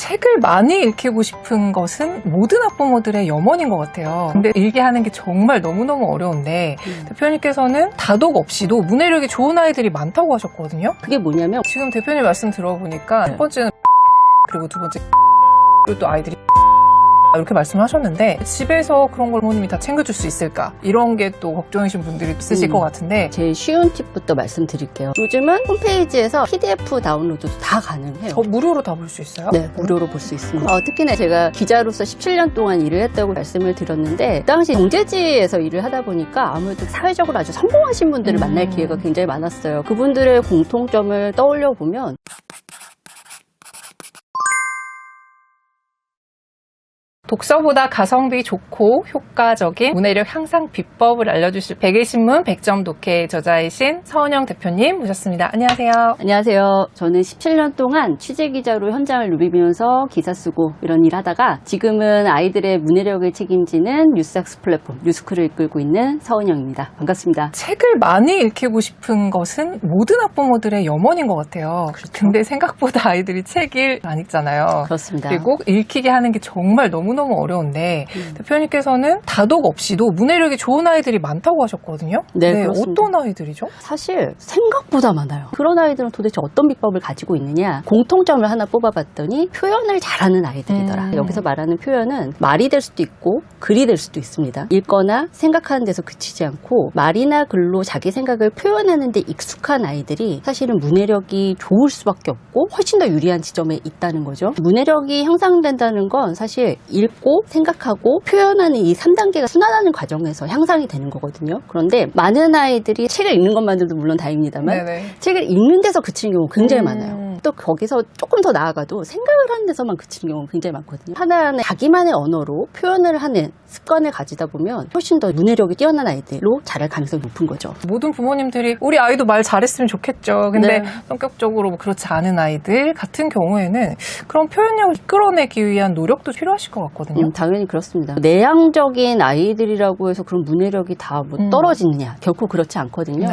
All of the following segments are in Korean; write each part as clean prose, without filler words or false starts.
책을 많이 읽히고 싶은 것은 모든 학부모들의 염원인 것 같아요. 근데 읽게 하는 게 정말 너무너무 어려운데 대표님께서는 다독 없이도 문해력이 좋은 아이들이 많다고 하셨거든요. 그게 뭐냐면 지금 대표님 말씀 들어보니까 첫 번째는 그리고 두 번째 그리고 또 아이들이 이렇게 말씀하셨는데 집에서 그런 걸 부모님이 다 챙겨줄 수 있을까? 이런 게 또 걱정이신 분들이 있으실 것 같은데 제일 쉬운 팁부터 말씀드릴게요. 요즘은 홈페이지에서 PDF 다운로드도 다 가능해요. 무료로 다 볼 수 있어요? 네, 무료로 볼 수 있습니다. 특히나 제가 기자로서 17년 동안 일을 했다고 말씀을 드렸는데 그 당시 경제지에서 일을 하다 보니까 아무래도 사회적으로 아주 성공하신 분들을 만날 기회가 굉장히 많았어요. 그분들의 공통점을 떠올려 보면 독서보다 가성비 좋고 효과적인 문해력 향상 비법을 알려주실 백일신문 백점 독해 저자이신 서은영 대표님 모셨습니다. 안녕하세요. 안녕하세요. 저는 17년 동안 취재기자로 현장을 누비면서 기사 쓰고 이런 일 하다가 지금은 아이들의 문해력을 책임지는 뉴스학습 플랫폼 뉴스쿨을 이끌고 있는 서은영입니다. 반갑습니다. 책을 많이 읽히고 싶은 것은 모든 학부모들의 염원인 것 같아요. 그렇죠. 근데 생각보다 아이들이 책을 안 읽잖아요. 그렇습니다. 그리고 읽히게 하는 게 정말 너무너무 어려운데 대표님께서는 다독 없이도 문해력이 좋은 아이들이 많다고 하셨거든요. 네, 어떤 아이들이죠? 사실 생각보다 많아요. 그런 아이들은 도대체 어떤 비법을 가지고 있느냐, 공통점을 하나 뽑아봤더니 표현을 잘하는 아이들이더라. 여기서 말하는 표현은 말이 될 수도 있고 글이 될 수도 있습니다. 읽거나 생각하는 데서 그치지 않고 말이나 글로 자기 생각을 표현하는 데 익숙한 아이들이 사실은 문해력이 좋을 수밖에 없고 훨씬 더 유리한 지점에 있다는 거죠. 문해력이 향상된다는 건 사실 읽고 생각하고 표현하는 이 3단계가 순환하는 과정에서 향상이 되는 거거든요. 그런데 많은 아이들이 책을 읽는 것만으로도 물론 다행입니다만 책을 읽는 데서 그치는 경우가 굉장히 많아요. 또 거기서 조금 더 나아가도 생각을 하는 데서만 그치는 경우가 굉장히 많거든요. 하나하나 자기만의 언어로 표현을 하는 습관을 가지다 보면 훨씬 더 문해력이 뛰어난 아이들로 자랄 가능성이 높은 거죠. 모든 부모님들이 우리 아이도 말 잘했으면 좋겠죠. 근데 성격적으로 그렇지 않은 아이들 같은 경우에는 그런 표현력을 이끌어내기 위한 노력도 필요하실 것 같거든요. 당연히 그렇습니다. 내향적인 아이들이라고 해서 그런 문해력이 다 떨어지느냐? 결코 그렇지 않거든요.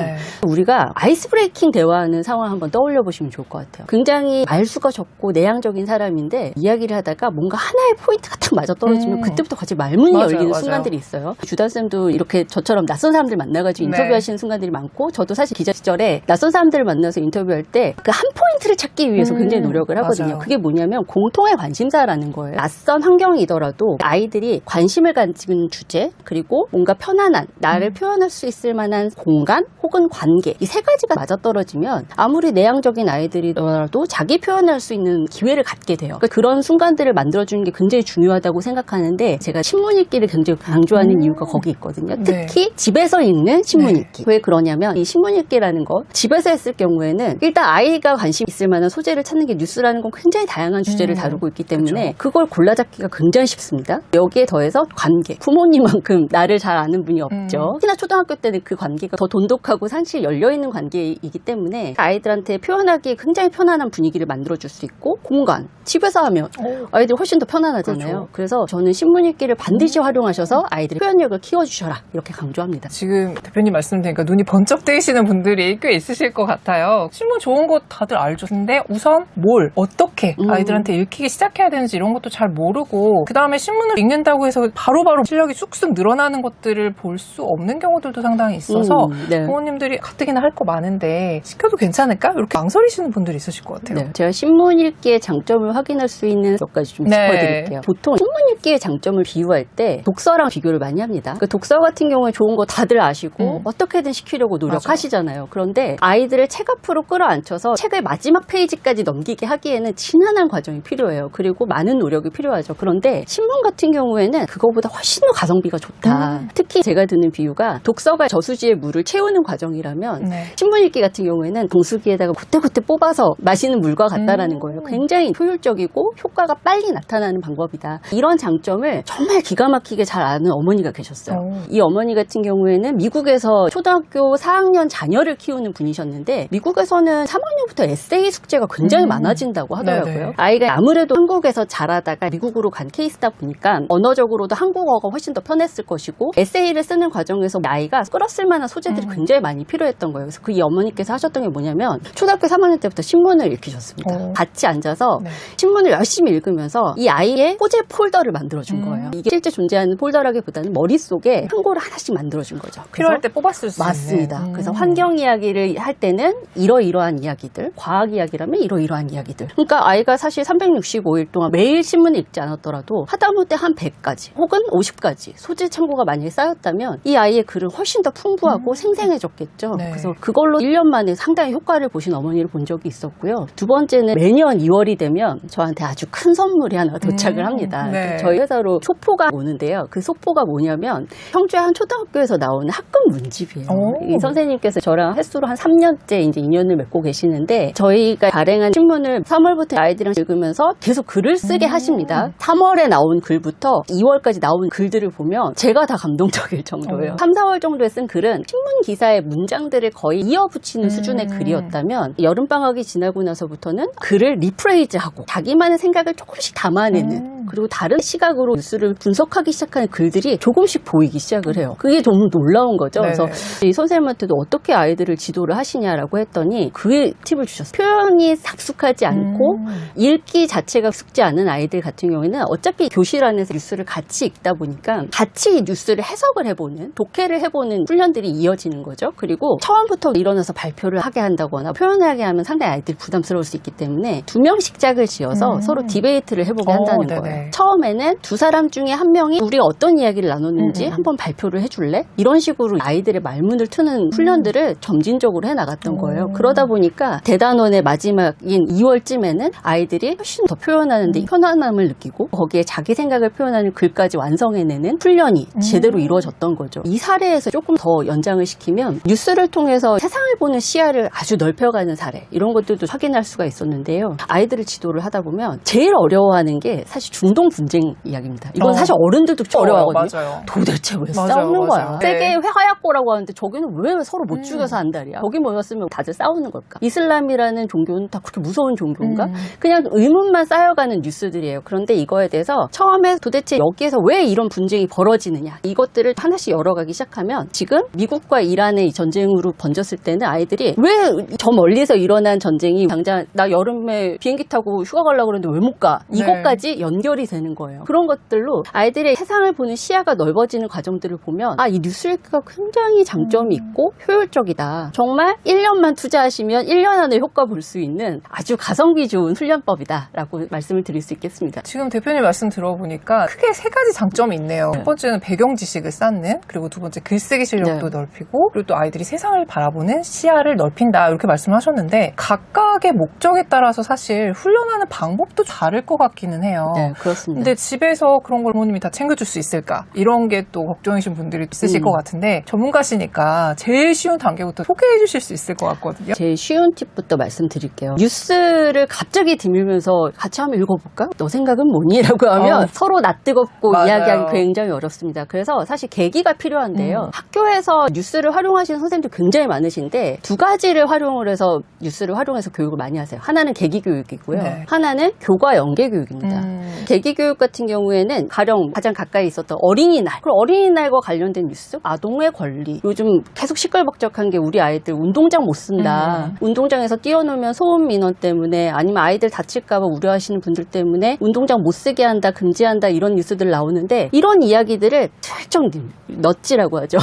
우리가 아이스 브레이킹 대화하는 상황을 한번 떠올려 보시면 좋을 것 같아요. 굉장히 말수가 적고 내향적인 사람인데 이야기를 하다가 뭔가 하나의 포인트가 딱 맞아 떨어지면 그때부터 같이 말문이 열리는 순간들이 있어요. 주단쌤도 이렇게 저처럼 낯선 사람들 만나가지고 인터뷰하시는 순간들이 많고 저도 사실 기자 시절에 낯선 사람들을 만나서 인터뷰할 때 그 한 포인트를 찾기 위해서 굉장히 노력을 하거든요. 그게 뭐냐면 공통의 관심사라는 거예요. 낯선 환경이더라도 아이들이 관심을 가지는 주제 그리고 뭔가 편안한 나를 표현할 수 있을 만한 공간 혹은 관계 이 세 가지가 맞아떨어지면 아무리 내향적인 아이들이더라도 자기 표현할 수 있는 기회를 갖게 돼요. 그러니까 그런 순간들을 만들어주는 게 굉장히 중요하다고 생각하는데 제가 신문 읽기를 굉장히 강조하는 이유가 거기 있거든요. 특히 집에서 읽는 신문 읽기. 왜 그러냐면 이 신문 읽기라는 거 집에서 했을 경우에는 일단 아이가 관심 있을 만한 소재를 찾는 게 뉴스라는 건 굉장히 다양한 주제를 다루고 있기 때문에 그걸 골라잡기가 굉장히 쉽습니다. 여기에 더해서 관계. 부모님만큼 나를 잘 아는 분이 없죠. 특히나 초등학교 때는 그 관계가 더 돈독하고 사실 열려있는 관계이기 때문에 아이들한테 표현하기에 굉장히 편안한 분위기를 만들어줄 수 있고 공간. 집에서 하면 아이들이 훨씬 더 편안하잖아요. 그래서 저는 신문 읽기를 반드시 활용하셔서 아이들의 표현력을 키워주셔라 이렇게 강조합니다. 지금 대표님 말씀드리니까 눈이 번쩍 뜨이시는 분들이 꽤 있으실 것 같아요. 신문 좋은 거 다들 알죠. 근데 우선 어떻게 아이들한테 읽히기 시작해야 되는지 이런 것도 잘 모르고 그 다음에 신문을 읽는다고 해서 바로바로 실력이 쑥쑥 늘어나는 것들을 볼 수 없는 경우들도 상당히 있어서 부모님들이 가뜩이나 할 거 많은데 시켜도 괜찮을까? 이렇게 망설이시는 분들이 있으실 것 같아요. 제가 신문 읽기의 장점을 확인할 수 있는 몇 가지 좀 짚어드릴게요. 보통 신문 읽기의 장점을 비유할 때 독서랑 비교를 많이 합니다. 그 독서 같은 경우에 좋은 거 다들 아시고 어떻게든 시키려고 노력하시잖아요. 그런데 아이들을 책 앞으로 끌어안혀서 책을 마지막 페이지까지 넘기게 하기에는 지난한 과정이 필요해요. 그리고 많은 노력이 필요하죠. 그런데 신문 같은 경우에는 그거보다 훨씬 더 가성비가 좋다. 특히 제가 드는 비유가 독서가 저수지에 물을 채우는 과정이라면 신문 읽기 같은 경우에는 동수기에다가 그때그때 뽑아서 마시는 물과 같다라는 거예요. 굉장히 효율적이고 효과가 빨리 나타나는 방법이다. 이런 장점을 정말 기가 막히게 잘 아는 어머니가 계셨어요. 이 어머니 같은 경우에는 미국에서 초등학교 4학년 자녀를 키우는 분이셨는데 미국에서는 3학년부터 에세이 숙제가 굉장히 많아진다고 하더라고요. 네네. 아이가 아무래도 한국에서 자라다가 미국으로 간 케이스다 보니까 언어적으로도 한국어가 훨씬 더 편했을 것이고 에세이를 쓰는 과정에서 아이가 끌어쓸 만한 소재들이 굉장히 많이 필요했던 거예요. 그래서 그 이 어머니께서 하셨던 게 뭐냐면 초등학교 3학년 때부터 신문을 읽히셨습니다. 같이 앉아서 네. 신문을 열심히 읽으면서 이 아이의 소재 폴더를 만들어준 거예요. 이게 실제 존재하는 폴더라기보다는 머릿속에 한고를 하나씩 만들어준 거죠. 필요할 때 뽑았을 수 맞습니다. 있는. 그래서 환경 이야기를 할 때는 이러이러한 이야기들, 과학 이야기라면 이러이러한 이야기들. 그러니까 아이가 사실 365일 동안 매일 신문을 읽지 않았더라도 하다못해 한 100가지 혹은 50가지 소재 참고가 만약에 쌓였다면 이 아이의 글은 훨씬 더 풍부하고 생생해졌겠죠. 네. 그래서 그걸로 1년 만에 상당히 효과를 보신 어머니를 본 적이 있었고요. 두 번째는 매년 2월이 되면 저한테 아주 큰 선물이 하나 도착을 합니다. 네. 저희 회사로 소포가 오는데요. 그 소포가 뭐냐면 청주의 한 초등학교에서 나오는 학급 문집이에요. 이 선생님께서 저랑 횟수로 한 3년째 이제 인연을 맺고 계시는데 저희가 발행한 신문을 3월부터 아이들이랑 읽으면서 계속 글을 쓰게 하십니다. 3월에 나온 글부터 2월까지 나온 글들을 보면 제가 다 감동적일 정도예요. 3, 4월 정도에 쓴 글은 신문 기사의 문장들을 거의 이어붙이는 수준의 글이었다면 여름방학이 지나고 나서부터는 글을 리프레이즈하고 자기만의 생각을 조금씩 담아내는 그리고 다른 시각으로 뉴스를 분석하기 시작하는 글들이 조금씩 보이기 시작을 해요. 그게 너무 놀라운 거죠. 네네. 그래서 이 선생님한테도 어떻게 아이들을 지도를 하시냐라고 했더니 그 팁을 주셨어요. 표현이 삭숙하지 않고 읽기 자체가 숙지 않은 아이들 같은 경우에는 어차피 교실 안에서 뉴스를 같이 읽다 보니까 같이 뉴스를 해석을 해보는 독해를 해보는 훈련들이 이어지는 거죠. 그리고 처음부터 일어나서 발표를 하게 한다거나 표현을 하게 하면 상당히 아이들이 부담스러울 수 있기 때문에 2명씩 짝을 지어서 서로 디베이트를 해보게 한다는 네네. 거예요. 처음에는 두 사람 중에 한 명이 우리가 어떤 이야기를 나눴는지 한번 발표를 해줄래? 이런 식으로 아이들의 말문을 트는 훈련들을 점진적으로 해나갔던 거예요. 그러다 보니까 대단원의 마지막인 2월쯤에는 아이들이 훨씬 더 표현하는 데 편안함을 느끼고 거기에 자기 생각을 표현하는 글까지 완성해내는 훈련이 제대로 이루어졌던 거죠. 이 사례에서 조금 더 연장을 시키면 뉴스를 통해서 세상을 보는 시야를 아주 넓혀가는 사례 이런 것들도 확인할 수가 있었는데요. 아이들을 지도를 하다 보면 제일 어려워하는 게 사실 중동 분쟁 이야기입니다. 이건 사실 어른들도 어려워하거든요. 맞아요. 도대체 왜 맞아요, 싸우는 거야? 맞아요. 세계 네. 화약고라고 하는데 저기는 왜 서로 못 죽여서 한다리야? 거기 모였으면 다들 싸우는 걸까? 이슬람이라는 종교는 다 그렇게 무서운 종교인가? 그냥 의문만 쌓여가는 뉴스들이에요. 그런데 이거에 대해서 처음에 도대체 여기에서 왜 이런 분쟁이 벌어지느냐 이것들을 하나씩 열어가기 시작하면 지금 미국과 이란의 이 전쟁으로 번졌을 때는 아이들이 왜 저 멀리서 일어난 전쟁이 당장 나 여름에 비행기 타고 휴가 가려고 그러는데 왜 못 가? 이것까지 연결이 되는 거예요. 그런 것들로 아이들의 세상을 보는 시야가 넓어지는 과정들을 보면 이 뉴스 읽기가 굉장히 장점이 있고 효율적이다. 정말 1년만 투자하시면 1년 안에 효과 볼 수 있는 아주 가성비 좋은 훈련법이다 라고 말씀을 드릴 수 있겠습니다. 지금 대표님 말씀 들어보니까 크게 세 가지 장점이 있네요. 첫 번째는 배경 지식을 쌓는, 그리고 두 번째 글쓰기 실력도 넓히고, 그리고 또 아이들이 세상을 바라보는 시야를 넓힌다 이렇게 말씀하셨는데 각각의 목적에 따라서 사실 훈련하는 방법도 다를 것 같기는 해요. 네, 그렇습니다. 근데 집에서 그런 걸 부모님이 다 챙겨줄 수 있을까? 이런 게 또 걱정이신 분들이 있으실 것 같은데 전문가시니까 제일 쉬운 단계부터 소개해 주실 수 있을 것 같거든요. 제일 쉬운 팁부터 말씀드릴게요. 뉴스를 갑자기 디밀면서 같이 한번 읽어볼까? 너 생각은 뭐니? 라고 하면 서로 낯뜨겁고 맞아요. 이야기하기 굉장히 어렵습니다. 그래서 사실 계기가 필요한데요. 학교에서 뉴스를 활용하시는 선생님들 굉장히 많으신데 두 가지를 활용을 해서 뉴스를 활용해서 교육을 많이 하세요. 하나는 계기교육이고요. 네. 하나는 교과 연계교육입니다. 계기교육 같은 경우에는 가령 가장 가까이 있었던 어린이날. 그럼 어린이날과 관련된 뉴스? 아동의 권리. 요즘 계속 시끌벅적한 게 우리 아이들 운동장 못 쓴다. 운동장에서 뛰어놀면 소음 민원 때문에 아니면 아이들 다칠까봐 우려하시는 분들 때문에 운동장 못 쓰게 한다, 금지한다 이런 뉴스들 나오는데 이런 이야기들을 슬쩍 넛지라고 하죠.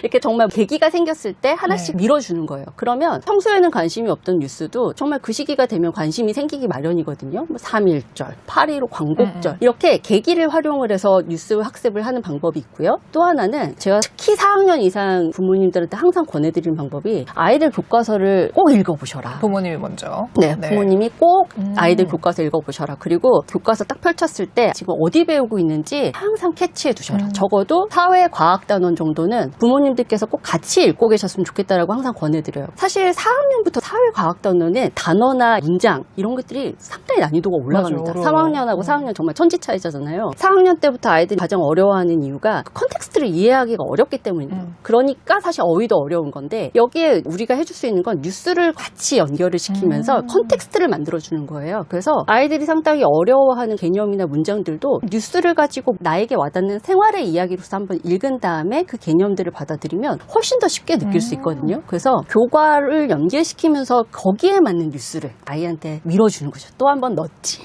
이렇게 정말 계기가 생겼을 때 하나씩 밀어주는 거예요. 그러면 평소에는 관심이 없던 뉴스도 정말 그 시기가 되면 관심이 생기기 마련이거든요. 뭐 3.1절, 8.15 광복절 이렇게 계기를 활용을 해서 뉴스 학습을 하는 방법이 있고요. 또 하나는 제가 특히 4학년 이상 부모님들한테 항상 권해드리는 방법이 아이들 교과서를 꼭 읽어보셔라. 부모님이 먼저. 네, 부모님이 꼭 아이들 교과서 읽어보셔라. 그리고 교과서 딱 펼쳤을 때 지금 어디 배우고 있는지 항상 캐치해 두셔라. 적어도 사회과학단원 정도는 부모님들께서 꼭 같이 읽고 계셨으면 좋겠다라고 항상 권해드려요. 사실 4학년부터 사회과학단원은 단어나 문장 이런 것들이 상당히 난이도가 올라갑니다. 맞아요. 3학년하고 3학년하고 4학년 정말 천지 차이잖아요. 4학년 때부터 아이들이 가장 어려워하는 이유가 컨텍스트를 이해하기가 어렵기 때문이에요. 그러니까 사실 어휘도 어려운 건데 여기에 우리가 해줄 수 있는 건 뉴스를 같이 연결을 시키면서 컨텍스트를 만들어주는 거예요. 그래서 아이들이 상당히 어려워하는 개념이나 문장들도 뉴스를 가지고 나에게 와닿는 생활의 이야기로서 한번 읽은 다음에 그 개념들을 받아들이면 훨씬 더 쉽게 느낄 수 있거든요. 그래서 교과를 연계시키면서 거기에 맞는 뉴스를 아이한테 밀어주는 거죠. 또 한 번 넣지.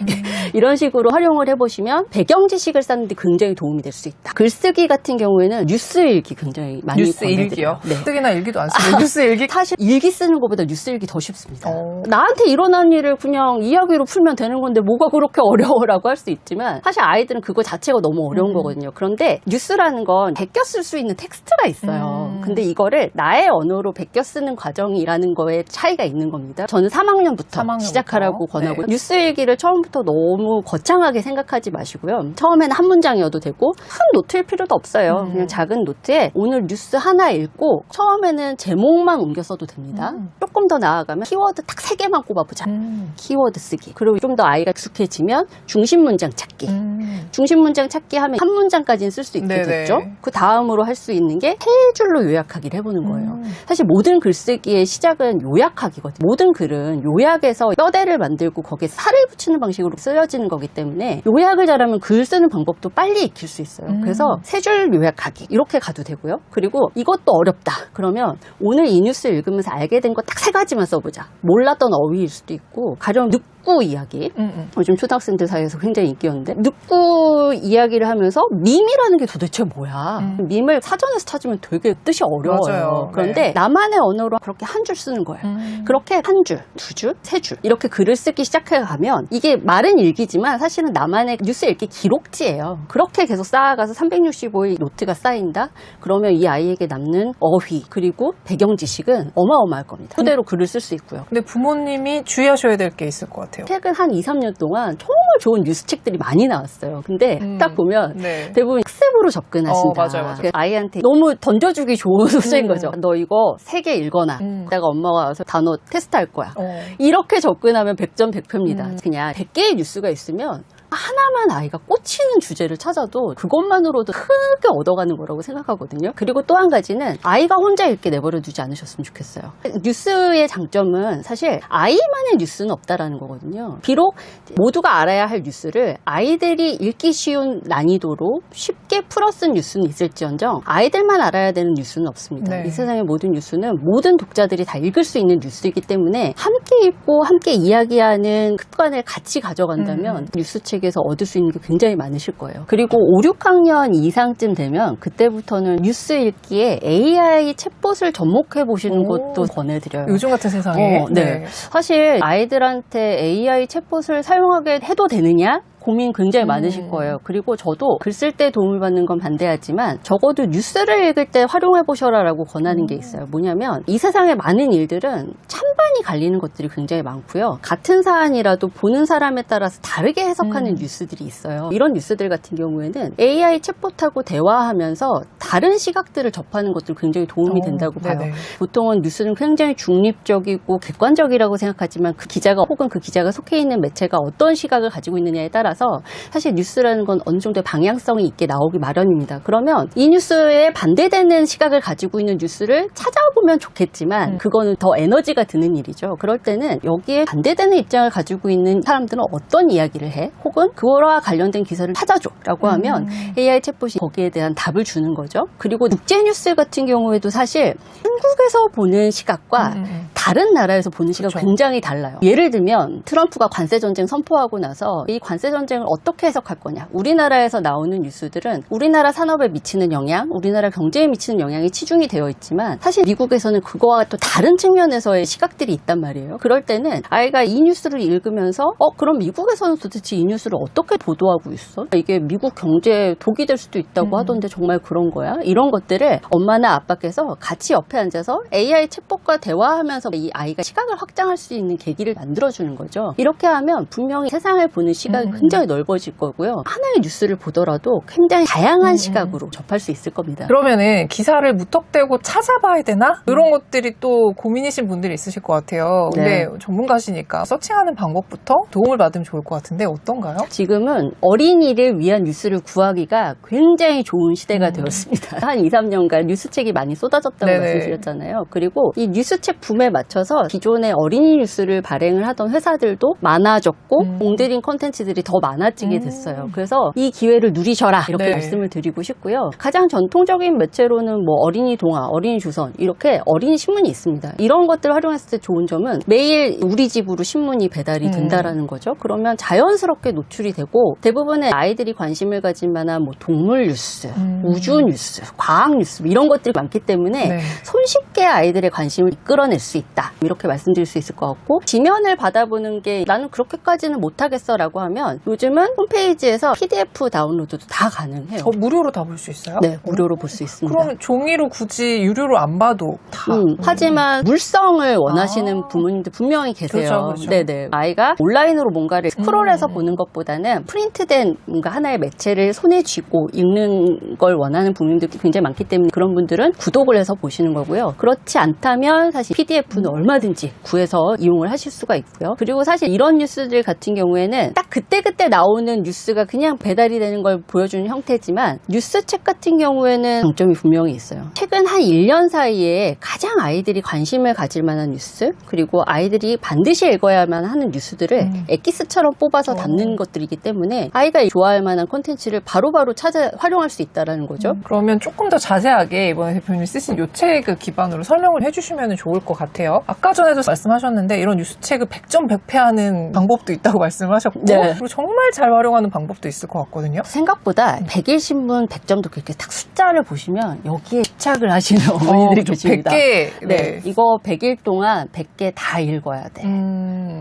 이런 식으로 활용을 해보시면 배경 지식을 쌓는 데 굉장히 도움이 될 수 있다. 글쓰기 같은 경우에는 뉴스 읽기 굉장히 많이 뉴스 권해드려요. 일기요? 네. 쓰기나 일기도 안 쓰고 뉴스 일기? 사실 일기 쓰는 것보다 뉴스 읽기 더 쉽습니다. 나한테 일어난 일을 그냥 이야기로 풀면 되는 건데 뭐가 그렇게 어려워라고 할 수 있지만 사실 아이들은 그거 자체가 너무 어려운 거거든요. 그런데 뉴스라는 건 베껴 쓸 수 있는 텍스트가 있어요. 근데 이거를 나의 언어로 베껴 쓰는 과정이라는 거에 차이가 있는 겁니다. 저는 3학년부터 시작하라고 권하고 네. 뉴스 일기를 처음부터 너무 거창하게 생각하지 마시고요. 처음에는 한 문장이어도 되고 큰 노트일 필요도 없어요. 그냥 작은 노트에 오늘 뉴스 하나 읽고 처음에는 제목만 옮겨 써도 됩니다. 조금 더 나아가면 키워드 딱 3개만 꼽아보자. 키워드 쓰기. 그리고 좀 더 아이가 익숙해지면 중심 문장 찾기. 중심 문장 찾기 하면 한 문장까지는 쓸 수 있게 네네. 됐죠. 그 다음으로 할 수 있는 게 3줄로 요약하기를 해보는 거예요. 사실 모든 글쓰기의 시작은 요약하기거든요. 모든 글은 요약에서 뼈대를 만들고 거기에 살을 붙이는 방식으로 쓰여지는 거기 때문에 요약을 잘하면 글 쓰는 방법도 빨리 익힐 수 있어요. 그래서 3줄 요약하기 이렇게 가도 되고요. 그리고 이것도 어렵다. 그러면 오늘 이 뉴스 읽으면서 알게 된 거 딱 3가지만 써보자. 몰랐던 어휘일 수도 있고 가령 늑구 이야기. 요즘 초등학생들 사이에서 굉장히 인기였는데 늑구 이야기를 하면서 밈이라는 게 도대체 뭐야. 밈을 사전에서 찾으면 되게 뜻이 어려워요. 맞아요. 그런데 네. 나만의 언어로 그렇게 한 줄 쓰는 거예요. 그렇게 한 줄, 2줄, 3줄 이렇게 글을 쓰기 시작해가면 이게 말은 일기지만 사실은 나만의 뉴스 읽기 기록지예요. 그렇게 계속 쌓아가서 365일 노트가 쌓인다? 그러면 이 아이에게 남는 어휘 그리고 배경 지식은 어마어마할 겁니다. 그대로 글을 쓸 수 있고요. 근데 부모님이 주의하셔야 될 게 있을 것 같아요. 최근 한 2, 3년 동안 정말 좋은 뉴스책들이 많이 나왔어요. 근데 딱 보면 네. 대부분 학습으로 접근하신다. 맞아요. 그래서 아이한테 너무 던져주기 좋은 소재인 거죠. 너 이거 3개 읽어놔. 내가 엄마가 와서 단어 테스트할 거야. 이렇게 접근하면 100점 100표입니다. 그냥 100개의 뉴스가 있으면 하나만 아이가 꽂히는 주제를 찾아도 그것만으로도 크게 얻어가는 거라고 생각하거든요. 그리고 또 한 가지는 아이가 혼자 읽게 내버려 두지 않으셨으면 좋겠어요. 뉴스의 장점은 사실 아이만의 뉴스는 없다라는 거거든요. 비록 모두가 알아야 할 뉴스를 아이들이 읽기 쉬운 난이도로 쉽게 풀어쓴 뉴스는 있을지언정 아이들만 알아야 되는 뉴스는 없습니다. 네. 이 세상의 모든 뉴스는 모든 독자들이 다 읽을 수 있는 뉴스이기 때문에 함께 읽고 함께 이야기하는 습관을 같이 가져간다면 뉴스책에서 얻을 수 있는 게 굉장히 많으실 거예요. 그리고 5, 6학년 이상쯤 되면 그때부터는 뉴스 읽기에 AI 챗봇을 접목해 보시는 것도 권해드려요. 요즘 같은 세상에. 네. 사실 아이들한테 AI 챗봇을 사용하게 해도 되느냐? 고민 굉장히 많으실 거예요. 그리고 저도 글 쓸 때 도움을 받는 건 반대하지만 적어도 뉴스를 읽을 때 활용해 보셔라라고 권하는 게 있어요. 뭐냐면 이 세상의 많은 일들은 찬반이 갈리는 것들이 굉장히 많고요. 같은 사안이라도 보는 사람에 따라서 다르게 해석하는 뉴스들이 있어요. 이런 뉴스들 같은 경우에는 AI 챗봇하고 대화하면서 다른 시각들을 접하는 것도 굉장히 도움이 된다고 봐요. 네네. 보통은 뉴스는 굉장히 중립적이고 객관적이라고 생각하지만 그 기자가 혹은 그 기자가 속해 있는 매체가 어떤 시각을 가지고 있느냐에 따라서 사실 뉴스라는 건 어느 정도의 방향성이 있게 나오기 마련입니다. 그러면 이 뉴스에 반대되는 시각을 가지고 있는 뉴스를 찾아보면 좋겠지만 그거는 더 에너지가 드는 일이죠. 그럴 때는 여기에 반대되는 입장을 가지고 있는 사람들은 어떤 이야기를 해? 혹은 그거와 관련된 기사를 찾아줘 라고 하면 AI 챗봇이 거기에 대한 답을 주는 거죠. 그리고 국제 뉴스 같은 경우에도 사실 한국에서 보는 시각과 다른 나라에서 보는 시각이 그렇죠. 굉장히 달라요. 예를 들면 트럼프가 관세 전쟁 선포하고 나서 이 관세 전쟁을 어떻게 해석할 거냐. 우리나라에서 나오는 뉴스들은 우리나라 산업에 미치는 영향, 우리나라 경제에 미치는 영향이 치중이 되어 있지만 사실 미국에서는 그거와 또 다른 측면에서의 시각들이 있단 말이에요. 그럴 때는 아이가 이 뉴스를 읽으면서 그럼 미국에서는 도대체 이 뉴스를 어떻게 보도하고 있어? 이게 미국 경제에 독이 될 수도 있다고 하던데 정말 그런 거야? 이런 것들을 엄마나 아빠께서 같이 옆에 앉아서 AI 챗봇과 대화하면서 이 아이가 시각을 확장할 수 있는 계기를 만들어주는 거죠. 이렇게 하면 분명히 세상을 보는 시각이 굉장히 넓어질 거고요. 하나의 뉴스를 보더라도 굉장히 다양한 시각으로 접할 수 있을 겁니다. 그러면은 기사를 무턱대고 찾아봐야 되나? 이런 것들이 또 고민이신 분들이 있으실 것 같아요. 근데 네. 전문가시니까 서칭하는 방법부터 도움을 받으면 좋을 것 같은데 어떤가요? 지금은 어린이를 위한 뉴스를 구하기가 굉장히 좋은 시대가 되었습니다. 한 2, 3년간 뉴스책이 많이 쏟아졌다고 네네. 말씀드렸잖아요. 그리고 이 뉴스책 붐에 맞춰서 기존의 어린이 뉴스를 발행을 하던 회사들도 많아졌고 공들인 콘텐츠들이 더 많아지게 됐어요. 그래서 이 기회를 누리셔라 이렇게 네. 말씀을 드리고 싶고요. 가장 전통적인 매체로는 뭐 어린이 동화, 어린이 조선 이렇게 어린이 신문이 있습니다. 이런 것들을 활용했을 때 좋은 점은 매일 우리 집으로 신문이 배달이 된다라는 거죠. 그러면 자연스럽게 노출이 되고 대부분의 아이들이 관심을 가질 만한 뭐 동물 뉴스, 우주 뉴스, 과학 뉴스 이런 것들이 많기 때문에 네. 손쉽게 아이들의 관심을 이끌어낼 수 있다. 이렇게 말씀드릴 수 있을 것 같고 지면을 받아보는 게 나는 그렇게까지는 못하겠어 라고 하면 요즘은 홈페이지에서 PDF 다운로드도 다 가능해요. 무료로 다 볼 수 있어요? 네, 무료로 볼 수 있습니다. 그럼 종이로 굳이 유료로 안 봐도 다. 하지만 물성을 원하시는 부모님들 분명히 계세요. 그렇죠, 그렇죠. 네네. 아이가 온라인으로 뭔가를 스크롤해서 보는 것보다는 프린트된 뭔가 하나의 매체를 손에 쥐고 읽는 걸 원하는 부모님들이 굉장히 많기 때문에 그런 분들은 구독을 해서 보시는 거고요. 그렇지 않다면 사실 PDF는 얼마든지 구해서 이용을 하실 수가 있고요. 그리고 사실 이런 뉴스들 같은 경우에는 딱 그때그때 나오는 뉴스가 그냥 배달이 되는 걸 보여주는 형태지만 뉴스책 같은 경우에는 장점이 분명히 있어요. 최근 한 1년 사이에 가장 아이들이 관심을 가질 만한 뉴스 그리고 아이들이 반드시 읽어야만 하는 뉴스들을 엑기스처럼 뽑아서 담는 것들이기 때문에 아이가 좋아할 만한 콘텐츠를 바로바로 찾아 활용할 수 있다는 거죠. 그러면 조금 더 자세하게 이번에 대표님이 쓰신 요 책을 기반으로 설명을 해주시면 좋을 것 같아요. 아까 전에도 말씀하셨는데 이런 뉴스책을 100점 100패하는 방법도 있다고 말씀을 하셨고 네. 그리고 정말 잘 활용하는 방법도 있을 것 같거든요. 생각보다 100일 신문 100점도 그렇게 딱 숫자를 보시면 여기에 집착을 하시는 어머니들이 계십니다. 100개. 네. 이거 100일 동안 100개 다 읽어야 돼.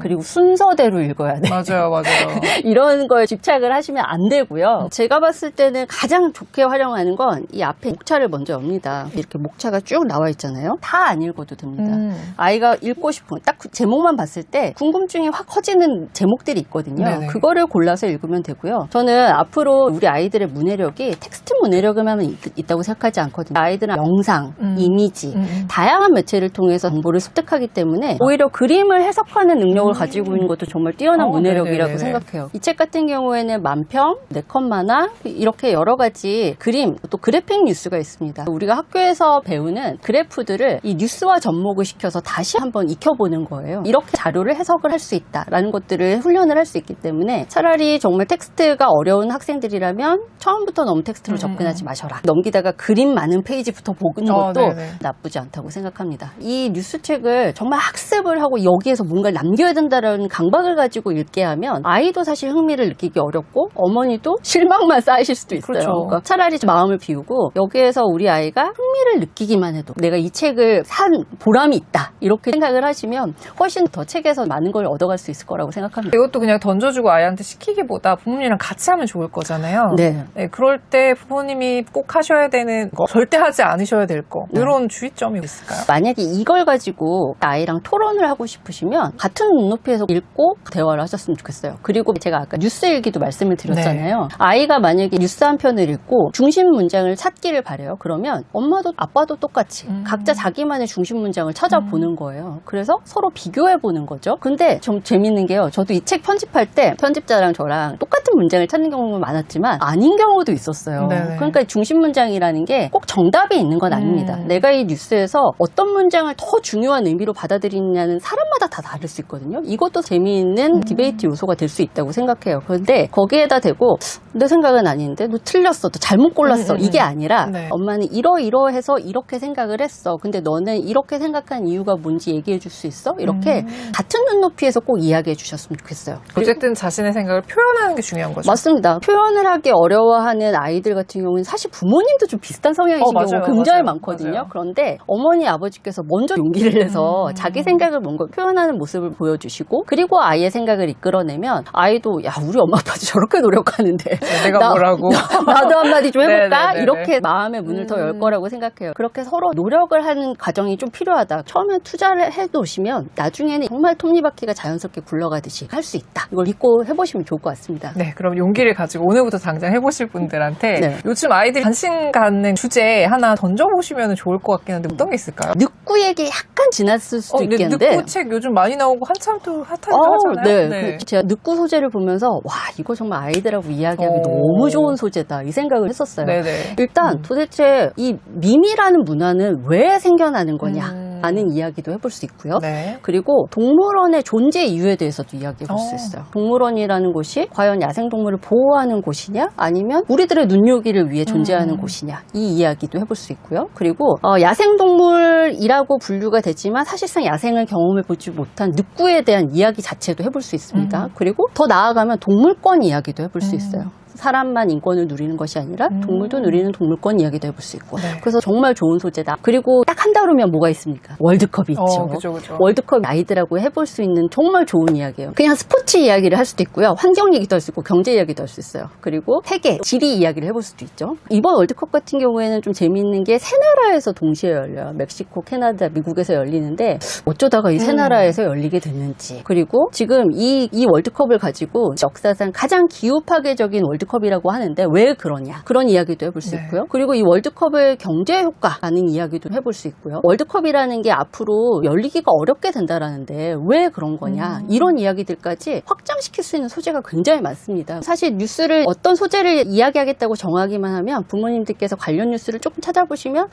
그리고 순서대로 읽어야 돼. 맞아요, 맞아요. 이런 거에 집착을 하시면 안 되고요. 제가 봤을 때는 가장 좋게 활용하는 건 이 앞에 목차를 먼저 엽니다. 이렇게 목차가 쭉 나와 있잖아요. 다 안 읽어도 됩니다. 아이가 읽고 싶은 딱 그 제목만 봤을 때 궁금증이 확 커지는 제목들이 있거든요. 네네. 그거를 골라서 읽으면 되고요. 저는 앞으로 우리 아이들의 문해력이 텍스트 문해력에만 있다고 생각하지 않거든요. 아이들은 영상, 이미지, 다양한 매체를 통해서 정보를 습득하기 때문에 오히려 그림을 해석하는 능력을 가지고 있는 것도 정말 뛰어난 문해력이라고 네네네. 생각해요. 이 책 같은 경우에는 만평, 4컷 만화 이렇게 여러 가지 그림, 또 그래픽 뉴스가 있습니다. 우리가 학교에서 배우는 그래프들을 이 뉴스와 접목을 시켜서 다시 한번 익혀보는 거예요. 이렇게 자료를 해석을 할 수 있다라는 것들을 훈련을 할 수 있기 때문에 차라리 정말 텍스트가 어려운 학생들이라면 처음부터 너무 텍스트로 접근하지 마셔라. 넘기다가 그림 많은 페이지부터 보는 것도 네네. 나쁘지 않다고 생각합니다. 이 뉴스책을 정말 학습을 하고 여기에서 뭔가를 남겨야 된다는 강박을 가지고 읽게 하면 아이도 사실 흥미를 느끼기 어렵고 어머니도 실망만 쌓이실 수도 있어요. 그렇죠. 그러니까 차라리 마음을 비우고 여기에서 우리 아이가 흥미를 느끼기만 해도 내가 이 책을 산 보람이 있다 이렇게 생각을 하시면 훨씬 더 책에서 많은 걸 얻어갈 수 있을 거라고 생각합니다. 이것도 그냥 던져주고 아이한테 시키기보다 부모님이랑 같이 하면 좋을 거잖아요. 네. 네, 그럴 때 부모님이 꼭 하셔야 되는 거, 절대 하지 않으셔야 될 거, 이런 주의점이 있을까요? 만약에 이걸 가지고 아이랑 토론을 하고 싶으시면 같은 눈높이에서 읽고 대화를 하셨으면 좋겠어요. 그리고 제가 아까 뉴스 일기도 말씀을 드렸잖아요. 아이가 만약에 뉴스 한 편을 읽고 중심 문장을 찾기를 바래요. 그러면 엄마도 아빠도 똑같이 각자 자기만의 중심 문장을 찾아보는 거예요. 그래서 서로 비교해보는 거죠. 근데 좀 재밌는 게요. 저도 이 책 편집할 때 편집자랑 저랑 똑같은 문장을 찾는 경우가 많았지만 아닌 경우도 있었어요. 네네. 그러니까 중심 문장이라는 게 꼭 정답이 있는 건 아닙니다. 내가 이 뉴스에서 어떤 문장을 더 중요한 의미로 받아들이느냐는 사람마다 다 다를 수 있거든요. 이것도 재미있는 디베이트 요소가 될 수 있다고 생각해요. 그런데 거기에다 대고 내 생각은 아닌데 너 틀렸어, 너 잘못 골랐어 이게 아니라 네. 엄마는 이러이러해서 이렇게 생각을 했어. 근데 너는 이렇게 생각한 이유가 뭔지 얘기해 줄 수 있어? 이렇게 같은 눈높이에서 꼭 이야기해 주셨으면 좋겠어요. 어쨌든 자신의 생각을 표현하는 게 중요한 거죠. 맞습니다. 표현을 하기 어려워하는 아이들 같은 같은 경우는 사실 부모님도 좀 비슷한 성향이신 맞아요. 경우가 굉장히 맞아요. 많거든요. 맞아요. 그런데 어머니, 아버지께서 먼저 용기를 내서 자기 생각을 뭔가 표현하는 모습을 보여주시고 그리고 아이의 생각을 이끌어내면 아이도 야 우리 엄마 아빠도 저렇게 노력하는데 내가 뭐라고 나도 한마디 좀 해볼까? 네네네네. 이렇게 마음의 문을 더 열 거라고 생각해요. 그렇게 서로 노력을 하는 과정이 좀 필요하다. 처음에 투자를 해놓으시면 나중에는 정말 톱니바퀴가 자연스럽게 굴러가듯이 할 수 있다. 이걸 믿고 해보시면 좋을 것 같습니다. 네, 그럼 용기를 가지고 오늘부터 당장 해보실 분들한테 네. 요즘 아이들이 관심 갖는 주제 하나 던져보시면 좋을 것 같긴 한데 어떤 게 있을까요? 늑구 얘기 약간 지났을 수도 근데 있겠는데 늑구 책 요즘 많이 나오고 한참 또 핫하기도 하잖아요. 네. 제가 늑구 소재를 보면서 와 이거 정말 아이들하고 이야기하기 너무 좋은 소재다 이 생각을 했었어요. 네네. 일단 도대체 이 밈이라는 문화는 왜 생겨나는 거냐 라는 이야기도 해볼 수 있고요. 네. 그리고 동물원의 존재 이유에 대해서도 이야기해 볼 수 있어요. 동물원이라는 곳이 과연 야생동물을 보호하는 곳이냐 아니면 우리들의 눈요기를 위해 존재하는 곳이냐 이 이야기도 해볼 수 있고요. 그리고 야생동물이라고 분류가 되지만 사실상 야생을 경험해 보지 못한 늑구에 대한 이야기 자체도 해볼 수 있습니다. 그리고 더 나아가면 동물권 이야기도 해볼 수 있어요. 사람만 인권을 누리는 것이 아니라 동물도 누리는 동물권 이야기도 해볼 수 있고 네. 그래서 정말 좋은 소재다. 그리고 딱 한 달 후면 뭐가 있습니까? 월드컵이 있죠. 그죠. 월드컵 아이들하고 해볼 수 있는 정말 좋은 이야기예요. 그냥 스포츠 이야기를 할 수도 있고요. 환경 얘기도 할 수 있고 경제 이야기도 할 수 있어요. 그리고 세계, 지리 이야기를 해볼 수도 있죠. 이번 월드컵 같은 경우에는 좀 재미있는 게 세 나라에서 동시에 열려요. 멕시코, 캐나다, 미국에서 열리는데 어쩌다가 이 세 나라에서 열리게 됐는지 그리고 지금 이 월드컵을 가지고 역사상 가장 기후 파괴적인 월드컵이라고 하는데 왜 그러냐 그런 이야기도 해볼 수 있고요. 그리고 이 월드컵의 경제 효과라는 이야기도 해볼 수 있고요. 월드컵이라는 게 앞으로 열리기가 어렵게 된다라는데 왜 그런 거냐 이런 이야기들까지 확장시킬 수 있는 소재가 굉장히 많습니다. 사실 뉴스를 어떤 소재를 이야기하겠다고 정하기만 하면 부모님들께서 관련 뉴스를 조금 찾아보시면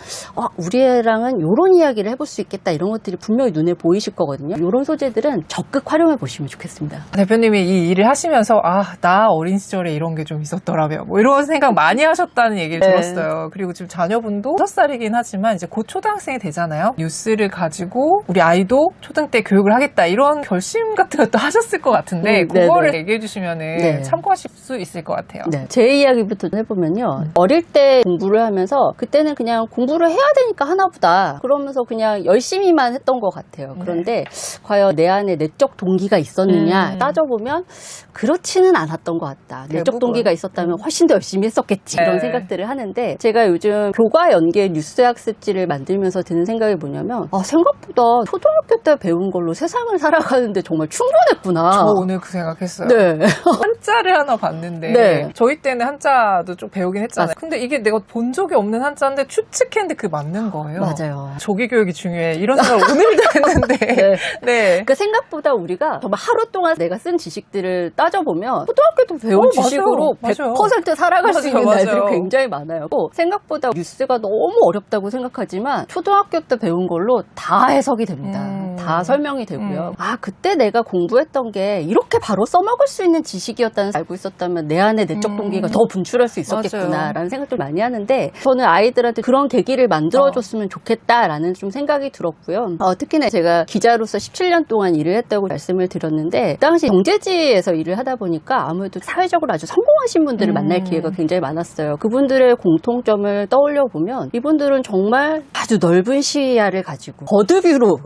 우리 애랑은 이런 이야기를 해볼 수 있겠다 이런 것들이 분명히 눈에 보이실 거거든요. 이런 소재들은 적극 활용해 보시면 좋겠습니다. 대표님이 이 일을 하시면서 나 어린 시절에 이런 게 좀 있었더라고요. 뭐 이런 생각 많이 하셨다는 얘기를 들었어요. 그리고 지금 자녀분도 6살이긴 하지만 이제 곧 초등학생이 되잖아요. 뉴스를 가지고 우리 아이도 초등 때 교육을 하겠다 이런 결심 같은 것도 하셨을 것 같은데 그거를 얘기해 주시면은 참고하실 수 있을 것 같아요. 네. 제 이야기부터 해보면요. 어릴 때 공부를 하면서 그때는 그냥 공부를 해야 되니까 하나보다 그러면서 그냥 열심히만 했던 것 같아요. 그런데 과연 내 안에 내적 동기가 있었느냐 따져보면 그렇지는 않았던 것 같다. 내적 동기가 있었다면 훨씬 더 열심히 했었겠지. 이런 생각들을 하는데 제가 요즘 교과 연계 뉴스 학습지를 만들면서 드는 생각이 뭐냐면 생각보다 초등학교 때 배운 걸로 세상을 살아가는데 정말 충분했구나. 저 오늘 그 생각했어요. 네. 한자를 하나 봤는데 저희 때는 한자도 좀 배우긴 했잖아요. 근데 이게 내가 본 적이 없는 한자인데 추측했는데 그게 맞는 거예요. 맞아요. 조기 교육이 중요해. 이런 생각을 오늘도 했는데. 그러니까 생각보다 우리가 정말 하루 동안 내가 쓴 지식들을 따져보면 초등학교 때 배운 지식으로 맞아요. 100% 살아갈 수 있는 맞아요. 날들이 굉장히 많아요. 생각보다 뉴스가 너무 어렵다고 생각하지만 초등학교 때 배운 걸로 다 해석이 됩니다. 다 설명이 되고요. 그때 내가 공부했던 게 이렇게 바로 써먹을 수 있는 지식이었다는 걸 알고 있었다면 내 안에 내적 동기가 더 분출할 수 있었겠구나라는 생각도 많이 하는데 저는 아이들한테 그런 계기를 만들어줬으면 좋겠다라는 좀 생각이 들었고요. 특히나 제가 기자로서 17년 동안 일을 했다고 말씀을 드렸는데 당시 경제지에서 일을 하다 보니까 아무래도 사회적으로 아주 성공하신 분들을 만날 기회가 굉장히 많았어요. 그분들의 공통점을 떠올려 보면 이분들은 정말 아주 넓은 시야를 가지고 버드뷰로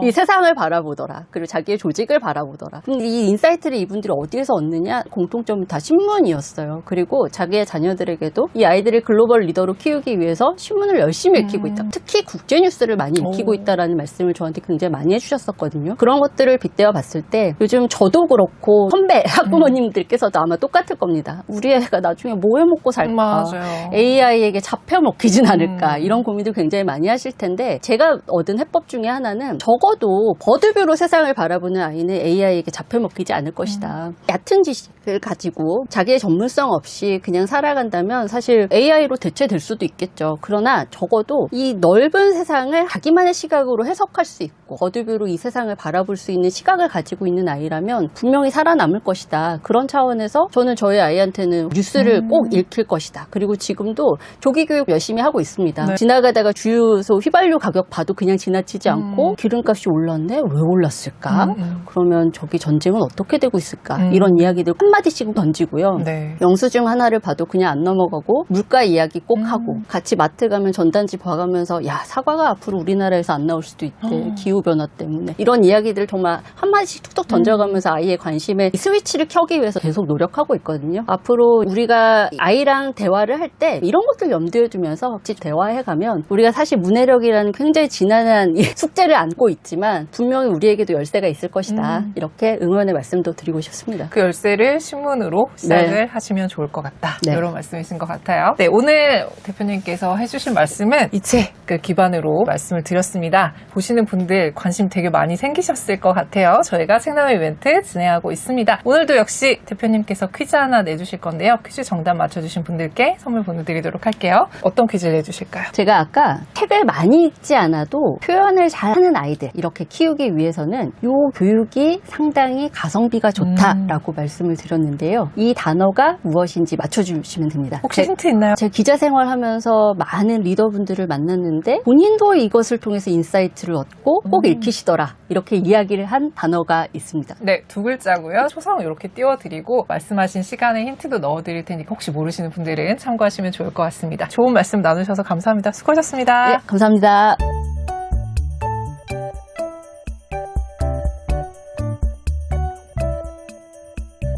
이 세상을 바라보더라. 그리고 자기의 조직을 바라보더라. 근데 이 인사이트를 이분들이 어디에서 얻느냐? 공통점은 다 신문이었어요. 그리고 자기의 자녀들에게도 이 아이들을 글로벌 리더로 키우기 위해서 신문을 열심히 읽히고 있다. 특히 국제뉴스를 많이 읽히고 있다라는 말씀을 저한테 굉장히 많이 해주셨었거든요. 그런 것들을 빗대어 봤을 때 요즘 저도 그렇고 선배 학부모님들께서도 아마 똑같을 겁니다. 우리 애가 나중에 뭐 해먹고 살까? 맞아요. AI에게 잡혀먹히진 않을까? 이런 고민들 굉장히 많이 하실 텐데 제가 얻은 해법 중에 하나는 적어도 버드뷰로 세상을 바라보는 아이는 AI에게 잡혀먹히지 않을 것이다. 얕은 지식을 가지고 자기의 전문성 없이 그냥 살아간다면 사실 AI로 대체될 수도 있겠죠. 그러나 적어도 이 넓은 세상을 자기만의 시각으로 해석할 수 있고 있고 거두뷰로 이 세상을 바라볼 수 있는 시각을 가지고 있는 아이라면 분명히 살아남을 것이다. 그런 차원에서 저는 저희 아이한테는 뉴스를 꼭 읽힐 것이다. 그리고 지금도 조기교육 열심히 하고 있습니다. 네. 지나가다가 주유소 휘발유 가격 봐도 그냥 지나치지 않고 기름값이 올랐네? 왜 올랐을까? 그러면 저기 전쟁은 어떻게 되고 있을까? 이런 이야기들 한마디씩 던지고요. 네. 영수증 하나를 봐도 그냥 안 넘어가고 물가 이야기 꼭 하고 같이 마트 가면 전단지 봐가면서 야 사과가 앞으로 우리나라에서 안 나올 수도 있대. 기후변화 때문에. 이런 이야기들을 정말 한마디씩 툭툭 던져가면서 아이의 관심에 스위치를 켜기 위해서 계속 노력하고 있거든요. 앞으로 우리가 아이랑 대화를 할 때 이런 것들 염두에 두면서 같이 대화해가면 우리가 사실 문해력이라는 굉장히 지난한 이 숙제를 안고 있지만 분명히 우리에게도 열쇠가 있을 것이다. 이렇게 응원의 말씀도 드리고 싶습니다. 그 열쇠를 신문으로 시작을 하시면 좋을 것 같다. 네. 이런 말씀이신 것 같아요. 네, 오늘 대표님께서 해주신 말씀은 이 책을 기반으로 말씀을 드렸습니다. 보시는 분들 관심 되게 많이 생기셨을 것 같아요. 저희가 책나무 이벤트 진행하고 있습니다. 오늘도 역시 대표님께서 퀴즈 하나 내주실 건데요. 퀴즈 정답 맞춰주신 분들께 선물 보내드리도록 할게요. 어떤 퀴즈를 내주실까요? 제가 아까 책을 많이 읽지 않아도 표현을 잘하는 아이들 이렇게 키우기 위해서는 요 교육이 상당히 가성비가 좋다라고 말씀을 드렸는데요. 이 단어가 무엇인지 맞춰주시면 됩니다. 혹시 힌트 있나요? 제 기자 생활하면서 많은 리더분들을 만났는데 본인도 이것을 통해서 인사이트를 얻고 꼭 읽히시더라 이렇게 이야기를 한 단어가 있습니다. 네, 두 글자고요. 초성 이렇게 띄워드리고 말씀하신 시간에 힌트도 넣어드릴 테니까 혹시 모르시는 분들은 참고하시면 좋을 것 같습니다. 좋은 말씀 나누셔서 감사합니다. 수고하셨습니다. 네, 감사합니다.